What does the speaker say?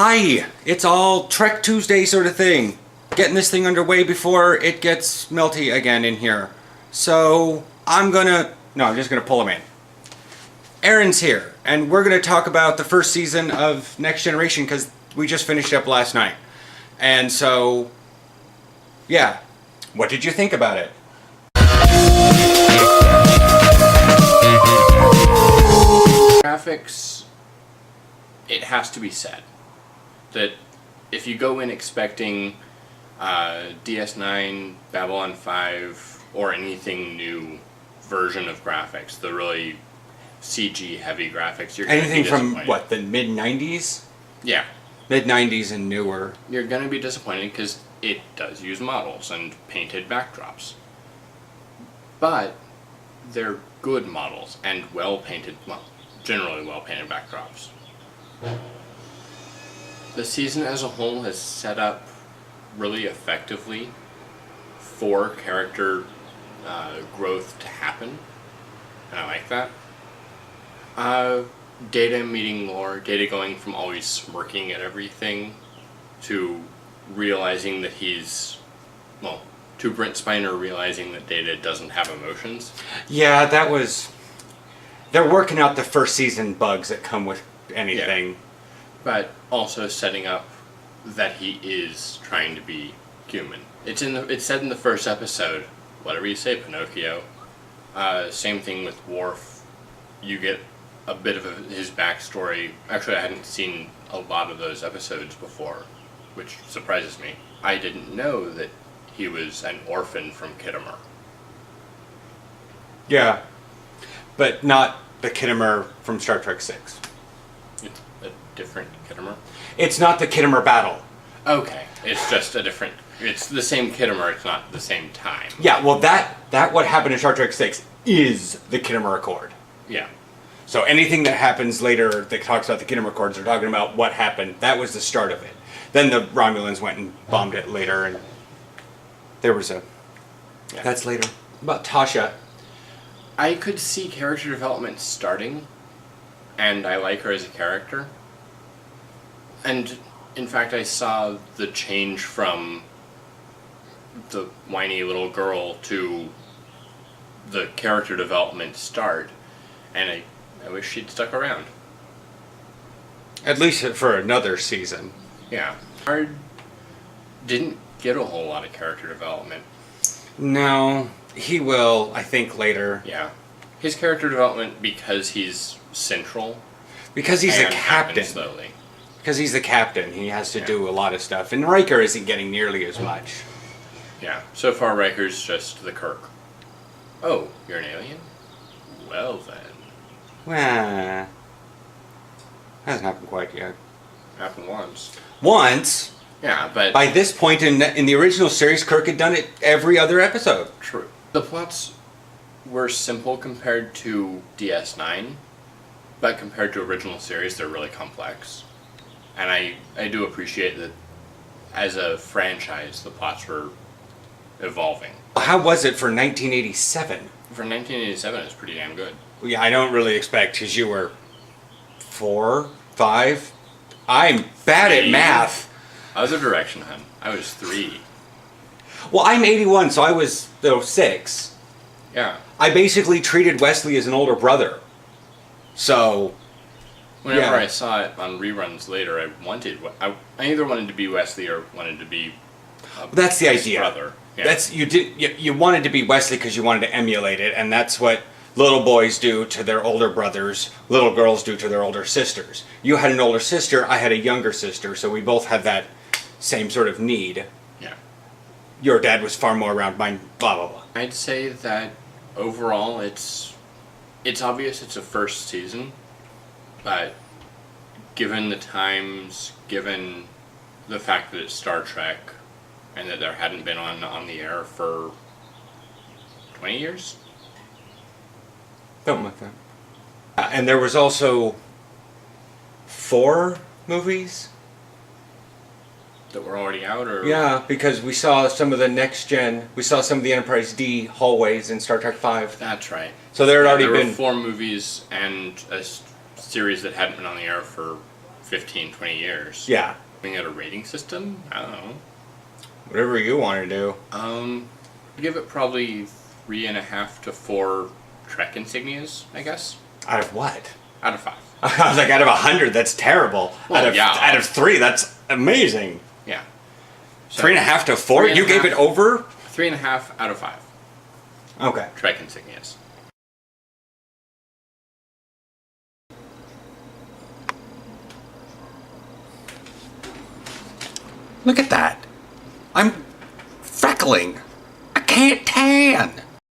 Hi, it's all Trek Tuesday sort of thing. Getting this thing underway before it gets melty again in here. So, I'm just gonna pull him in. Aaron's here, and we're gonna talk about the first season of Next Generation, because we just finished up last night. And so, yeah. What did you think about it? Graphics, it has to be said that if you go in expecting DS9, Babylon 5, or anything new version of graphics, the really CG heavy graphics, you're going to be Anything from, disappointed. what, the mid-90s? Yeah. Mid-90s and newer. You're going to be disappointed because it does use models and painted backdrops. But they're good models and well-painted, well, generally well-painted backdrops. The season as a whole has set up really effectively for character growth to happen, and I like that. Data meeting Lore, Data going from always smirking at everything to realizing that to Brent Spiner realizing that Data doesn't have emotions. Yeah, they're working out the first season bugs that come with anything. Yeah. But also setting up that he is trying to be human. It's said in the first episode, whatever you say, Pinocchio. Same thing with Worf. You get a bit of his backstory. Actually, I hadn't seen a lot of those episodes before, which surprises me. I didn't know that he was an orphan from Khitomer. Yeah, but not the Khitomer from Star Trek 6. It's a different Khitomer? It's not the Khitomer battle. Okay, it's just a different... It's the same Khitomer, it's not the same time. Yeah, well, that what happened in Star Trek 6 is the Khitomer Accord. Yeah. So anything that happens later that talks about the Khitomer Accords, they're talking about what happened. That was the start of it. Then the Romulans went and bombed it later, and there was a... Yeah. That's later. About Tasha. I could see character development starting, and I like her as a character. And, in fact, I saw the change from the whiny little girl to the character development start, and I wish she'd stuck around. At least for another season. Yeah. Picard didn't get a whole lot of character development. No, he will, I think, later. Yeah. His character development, because he's central. Because he's the and captain. happens slowly. Because he's the captain, he has to do a lot of stuff. And Riker isn't getting nearly as much. Yeah. So far, Riker's just the Kirk. Oh, you're an alien? Well then. Well, hasn't happened quite yet. Happened once. Once? Yeah, but... By this point in the original series, Kirk had done it every other episode. True. The plots were simple compared to DS9, but compared to original series, they're really complex. And I do appreciate that as a franchise, the plots were evolving. How was it for 1987? For 1987, it's pretty damn good. Yeah, I don't really expect, because you were 4, 5. I'm bad at math. Other direction, hun. I was 3. Well, I'm 81, so I was 6. Yeah. I basically treated Wesley as an older brother. So... Whenever yeah. I saw it on reruns later, I either wanted to be Wesley or wanted to be that's the his idea. brother. Yeah. That's you wanted to be Wesley because you wanted to emulate it, and that's what little boys do to their older brothers, little girls do to their older sisters. You had an older sister, I had a younger sister, so we both had that same sort of need. Yeah. Your dad was far more around mine, blah blah blah. I'd say that overall it's obvious it's a first season, but given the times, given the fact that it's Star Trek, and that there hadn't been on the air for 20 years? Something like that. And there was also 4 movies? That were already out, or...? Yeah, because we saw some of the next gen, we saw some of the Enterprise D hallways in Star Trek V. That's right. So there had already there been... were 4 movies and a series that hadn't been on the air for 15, 20 years. Yeah. Looking at a rating system? I don't know. Whatever you want to do. I'd give it probably 3.5 to 4 Trek insignias, I guess. Out of what? Out of 5. I was like, out of 100, that's terrible. Well, out of 3, that's amazing. Yeah. So, 3.5 to 4? You gave it over? 3.5 out of 5. Okay. Trek insignias. Look at that. I'm freckling. I can't tan.